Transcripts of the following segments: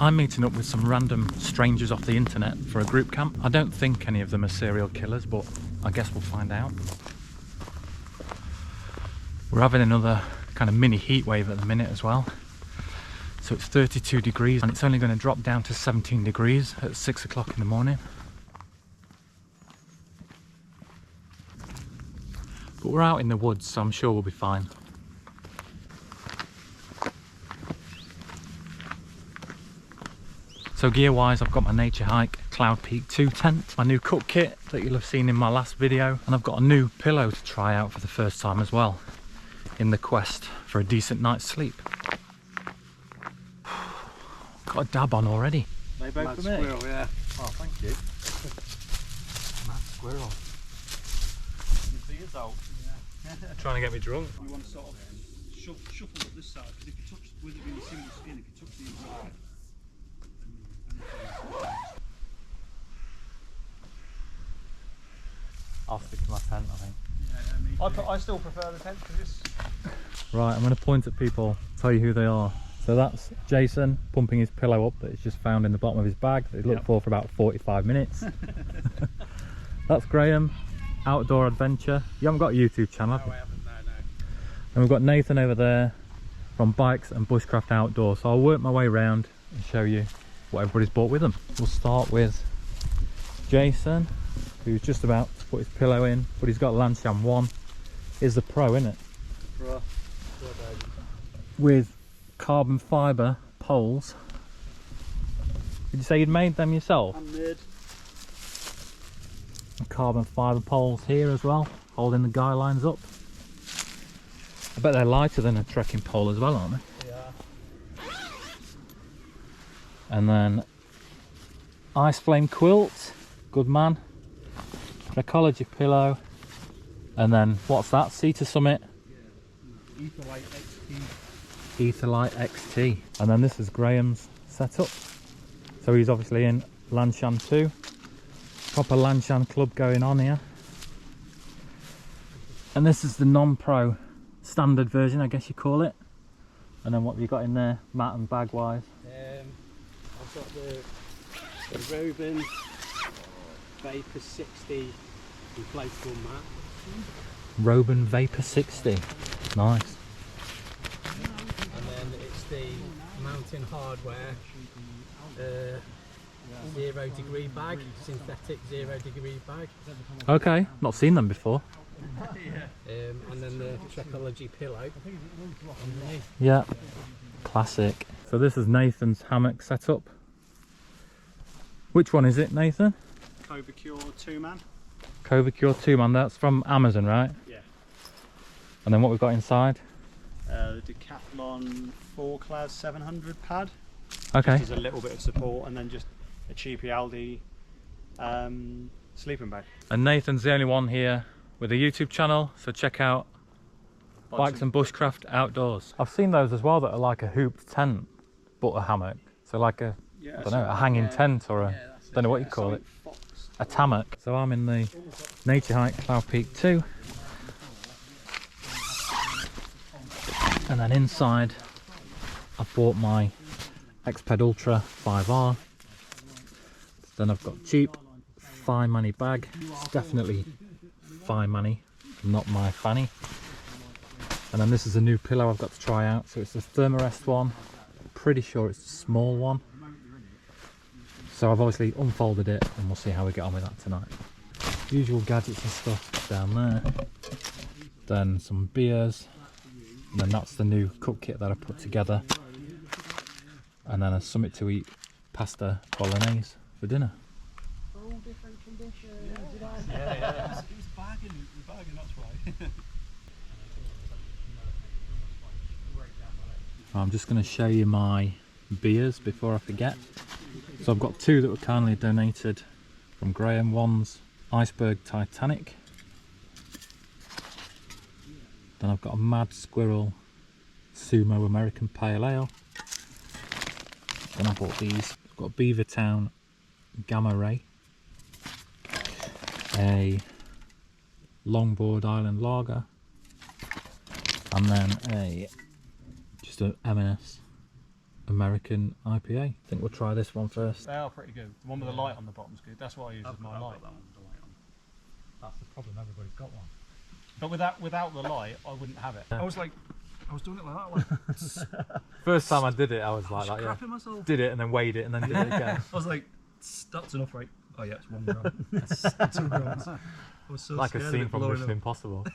I'm meeting up with some random strangers off the internet for a group camp. I don't think any of them are serial killers, but I guess we'll find out. We're having another kind of mini heat wave at the minute as well. So it's 32 degrees and it's only going to drop down to 17 degrees at 6 o'clock in the morning. But we're out in the woods, so I'm sure we'll be fine. So gear wise, I've got my Naturehike Cloud Peak 2 tent, my new cook kit that you'll have seen in my last video, and I've got a new pillow to try out for the first time as well, in the quest for a decent night's sleep. Got a dab on already. They both for me? Squirrel, yeah. Oh, thank you. Mad squirrel. You see his out? Yeah. Trying to get me drunk. You want to sort of shuffle up this side, because if you touch, with it being single skin, if you touch the inside, I'll stick to my tent, I think. yeah, I still prefer the tent because it's... Right, I'm going to point at people, tell you who they are. So that's Jason pumping his pillow up that he's just found in the bottom of his bag that he's looked for about 45 minutes. That's Graeme, Outdoor Adventure. You haven't got a YouTube channel, have you? No, I haven't, no. And we've got Nathan over there from Bikes and Bushcraft Outdoor. So I'll work my way around and show you what everybody's brought with them. We'll start with Jason, who's just about to put his pillow in, but he's got Lanshan 1. Here's the Pro, isn't it? Pro. With carbon fibre poles. Did you say you'd made them yourself? Handmade. Carbon fibre poles here as well, holding the guy lines up. I bet they're lighter than a trekking pole as well, aren't they? Yeah. And then Ice Flame quilt, good man. Ecology pillow. And then what's that? Cedar Summit Etherlight XT. Etherlight XT. And then this is Graeme's setup. So he's obviously in Lanshan 2. Proper Lanshan club going on here. And this is the non-pro standard version, I guess you call it. And then what have you got in there, mat and bag wise? I've got the Roban Vapor 60 inflatable mat. Roban Vapor 60. Nice. And then it's the Mountain Hardware 0 degree bag, synthetic 0 degree bag. Okay, not seen them before. And then the Trekology pillow underneath. Yeah, classic. So this is Nathan's hammock setup. Which one is it, Nathan? Covacure 2-man. Covacure 2-man, that's from Amazon, right? Yeah. And then what we've got inside? The Decathlon 4 Class 700 pad. Okay. Just as a little bit of support, and then just a cheapy Aldi sleeping bag. And Nathan's the only one here with a YouTube channel, so check out Bikes and Bushcraft Outdoors. I've seen those as well that are like a hooped tent, but a hammock. So like a, I don't know, a hanging tent or a, don't know what you call it, a hammock. So I'm in the Naturehike Cloud Peak 2. And then inside, I've bought my Xped Ultra 5R. Then I've got cheap fine money bag. It's definitely fine money, not my fanny. And then this is a new pillow I've got to try out. So it's the Thermarest one. Pretty sure it's a small one. So I've obviously unfolded it and we'll see how we get on with that tonight. Usual gadgets and stuff down there. Then some beers. And then that's the new cook kit that I put together. And then a something to eat, pasta bolognese for dinner. All different conditions. Yeah. He's bagging, that's why. I'm just going to show you my beers before I forget. So I've got two that were kindly donated from Graeme. One's Iceberg Titanic. Then I've got a Mad Squirrel Sumo American Pale Ale. Then I bought these. I've got Beavertown Gamma Ray. A Longboard Island Lager. And then just a M&S American IPA. I think we'll try this one first. They are pretty good. The one with the light on the bottom's good. That's what I use as my light. That's the problem, everybody's got one. But without the light, I wouldn't have it. I was doing it like that. First time I did it, I was like that, yeah. Crapping myself. Did it and then weighed it and then did it again. I was like, that's enough, right? Oh yeah, it's 1 gram. That's 2 grams. I was so Like scared a of scene it from blowing Mission up. Impossible.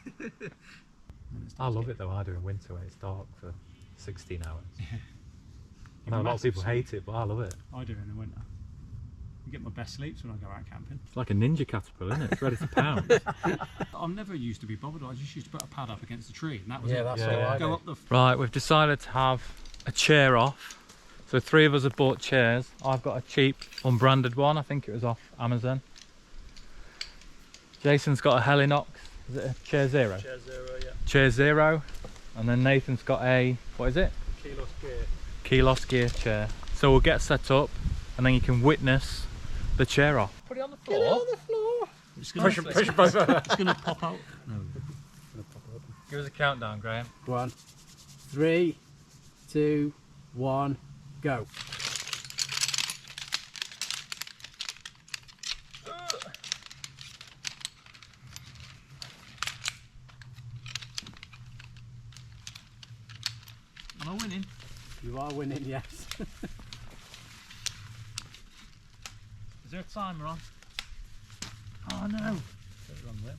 I love it though, I do in winter when it's dark for 16 hours. I know a lot of people hate it, but I love it. I do in the winter. I get my best sleeps when I go out camping. It's like a ninja caterpillar, isn't it? It's ready to pounce. I never used to be bothered. I just used to put a pad up against the tree, and that was it. that's all I Go do. up the. Right, we've decided to have a chair off. So 3 of us have bought chairs. I've got a cheap, unbranded one. I think it was off Amazon. Jason's got a Helinox. Is it a Chair Zero? Chair Zero, yeah. Chair Zero. And then Nathan's got a, what is it? Kilos gear. Kilos gear chair. So we'll get set up and then you can witness the chair off. Put it on the floor. Get it on the floor. It's gonna, Push both. it's gonna pop out. No. Give us a countdown, Graham. 1, 3, 2, 1, go. Am I winning? You are winning, yes. Is there a timer on? Oh no. Wrong there.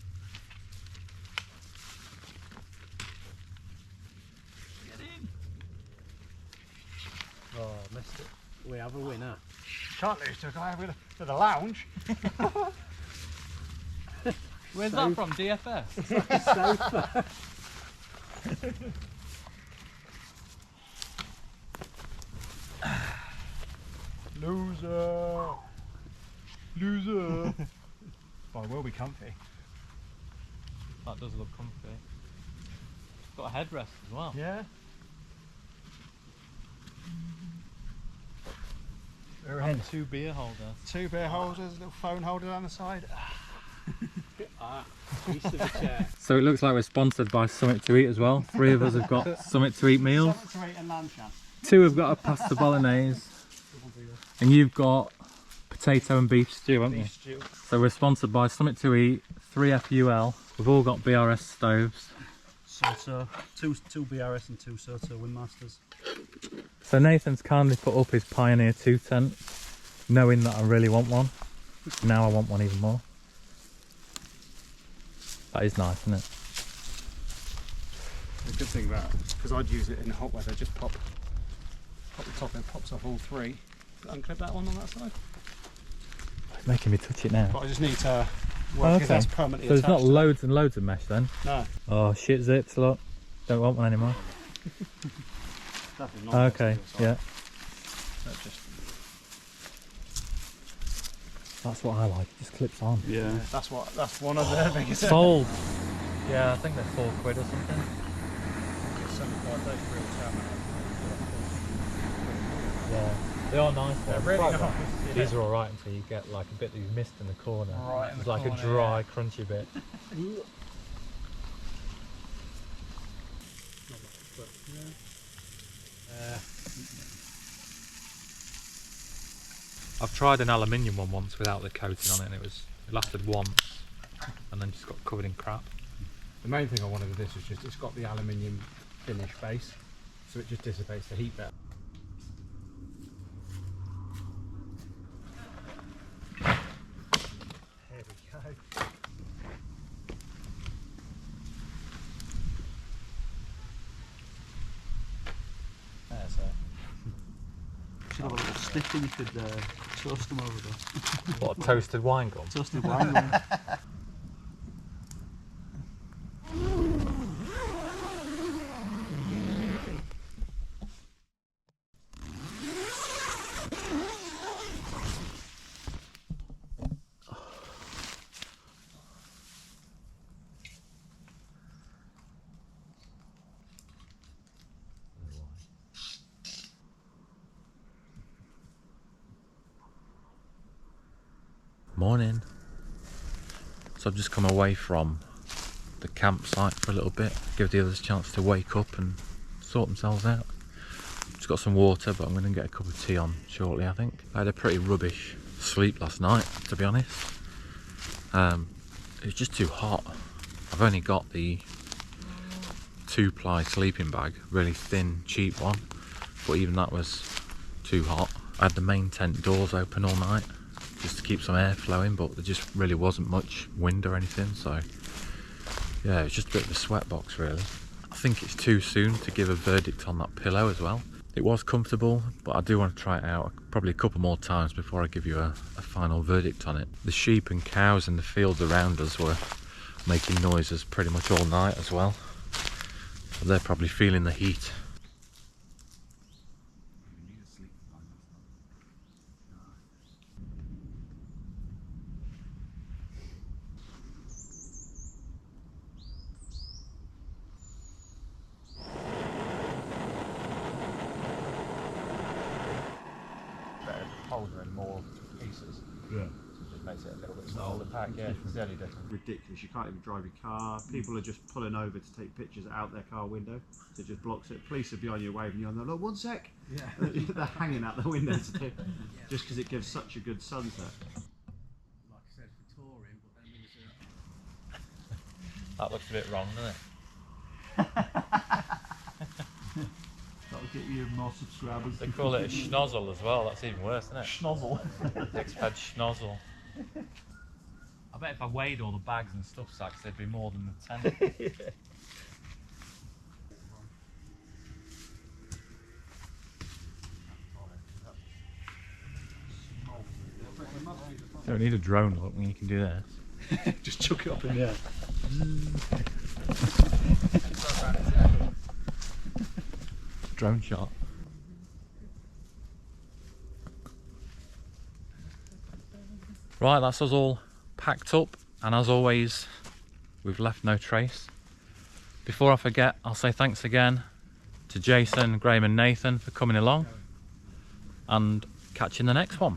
Get in. Oh, missed it. We have a winner. Can't lose to a guy with a lounge. Where's that from? DFS? Sofa. Loser. Loser. Well, I will be comfy. That does look comfy. Got a headrest as well. Yeah. And 2 beer holders. 2 beer holders, a little phone holder down the side. Piece of a chair. So it looks like we're sponsored by Something to Eat as well. 3 of us have got Something to Eat meals. Something to eat in Lanshan. 2 have got a pasta bolognese. And you've got potato and beef stew, haven't you? Beef stew. So we're sponsored by Something to Eat, 3FUL. We've all got BRS stoves. Soto, two BRS and 2 Soto Windmasters. So Nathan's kindly put up his Pioneer 2 tent, knowing that I really want one. Now I want one even more. That is nice, isn't it? The good thing about it, because I'd use it in hot weather, just pop the top and it pops off all 3. Unclip that one on that side. It's making me touch it now. But I just need to work it, that's permanently So there's not attached. loads and loads of mesh then? No. Oh shit zips, look. Don't want one anymore. Definitely not. Okay, yeah. That's just, That's what I like, it just clips on. yeah, that's one of the biggest. Sold! Yeah, I think they're £4 or something. Yeah, they are nice. They're really nice. These are alright until you get like a bit that you've missed in the corner. Right in It's the like corner, a dry, crunchy bit. I've tried an aluminium one once without the coating on it, and it lasted once, and then just got covered in crap. The main thing I wanted with this is just it's got the aluminium finish base, so it just dissipates the heat better. Here we go. There's should have a little stick and you could toast them over there. What, a toasted wine gum? Toasted wine gum. Morning. So I've just come away from the campsite for a little bit, give the others a chance to wake up and sort themselves out. Just got some water, but I'm going to get a cup of tea on shortly, I think. I had a pretty rubbish sleep last night, to be honest. It was just too hot. I've only got the 2-ply sleeping bag, really thin, cheap one, but even that was too hot. I had the main tent doors open all night just to keep some air flowing, but there just really wasn't much wind or anything, so yeah, it was just a bit of a sweat box really. I think it's too soon to give a verdict on that pillow as well. It was comfortable, but I do want to try it out probably a couple more times before I give you a final verdict on it. The sheep and cows in the fields around us were making noises pretty much all night as well. So they're probably feeling the heat. Holder in more pieces. Yeah. So it just makes it a little bit smaller pack. Yeah, it's the only difference. Ridiculous. You can't even drive your car. People are just pulling over to take pictures out their car window. So it just blocks it. Police will be on your waving you on there. Look, 1 sec. Yeah. They're hanging out the windows just because it gives such a good sunset. Like I said, for touring, but then there's That looks a bit wrong, doesn't it? That'll get you more subscribers. They call it a schnozzle as well, that's even worse, isn't it? Schnozzle. Exped schnozzle. I bet if I weighed all the bags and stuff sacks, they'd be more than the 10. Don't need a drone look when you can do this. Just chuck it up in the air. Drone shot. Right, that's us all packed up, and as always, we've left no trace. Before I forget, I'll say thanks again to Jason, Graeme and Nathan for coming along, and catch you in the next one.